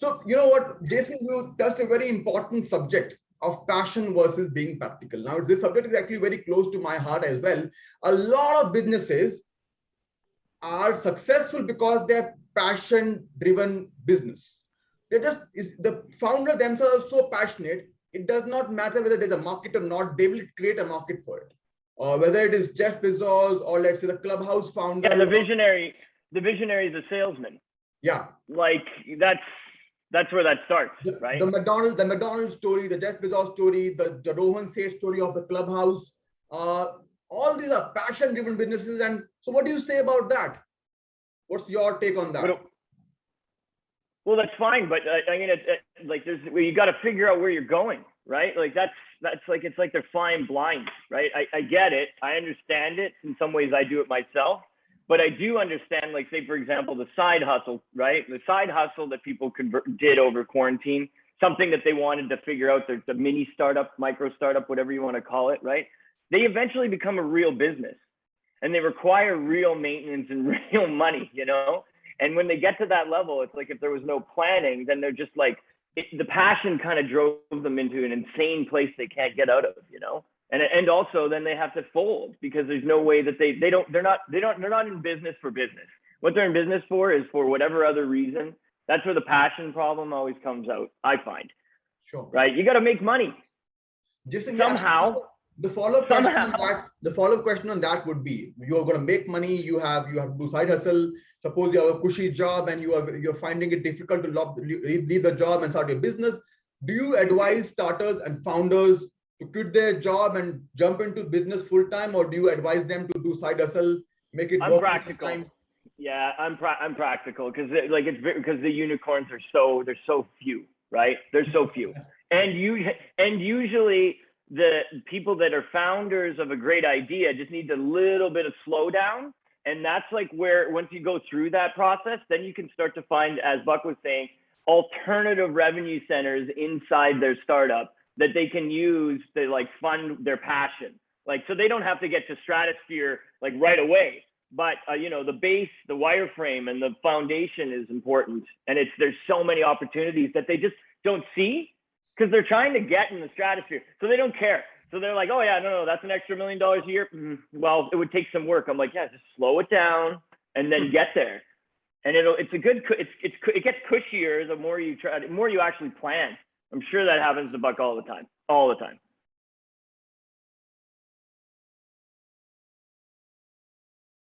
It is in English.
So, you know what, Jason, you touched a very important subject of passion versus being practical. Now, this subject is actually very close to my heart as well. A lot of businesses are successful because they're passion-driven business. The founder themselves are so passionate, it does not matter whether there's a market or not, they will create a market for it. Or whether it is Jeff Bezos or let's say the Clubhouse founder. Yeah, the visionary is a salesman. Yeah. Like that's where that starts, right? The McDonald's story, the Jeff Bezos story, the Rohan Seth story of the Clubhouse, all these are passion-driven businesses. And so what do you say about that? What's your take on that? Well, that's fine, but I mean, like you got to figure out where you're going, right? Like that's like, it's like they're flying blind, right? I get it. I understand it. In some ways I do it myself, but I do understand, like, say, for example, the side hustle, right? The side hustle that people did over quarantine, something that they wanted to figure out, the mini startup, micro startup, whatever you want to call it, right? They eventually become a real business and they require real maintenance and real money, you know? And when they get to that level, it's like if there was no planning, then they're just like, the passion kind of drove them into an insane place they can't get out of, you know? And also then they have to fold because there's no way that they're not in business for business. What they're in business for is for whatever other reason. That's where the passion problem always comes out, I find. Sure. Right? You got to make money. Somehow. The follow-up question on that would be, you're going to make money, you have to do side hustle. Suppose you have a cushy job and you're finding it difficult to leave the job and start your business. Do you advise starters and founders to quit their job and jump into business full-time, or do you advise them to do side hustle, make it work? I'm practical. Yeah, I'm practical because because the unicorns are so few, right? There's so few. And usually the people that are founders of a great idea just need a little bit of slowdown. And that's like where, once you go through that process, then you can start to find, as Buck was saying, alternative revenue centers inside their startup that they can use to like fund their passion. Like, so they don't have to get to stratosphere like right away, but you know, the base, the wireframe and the foundation is important. And there's so many opportunities that they just don't see because they're trying to get in the stratosphere. So they don't care. So they're like, oh yeah, no, that's an extra $1 million a year. Well, it would take some work. I'm like, yeah, just slow it down and then get there. And it gets cushier the more you try, the more you actually plan. I'm sure that happens to Buck all the time.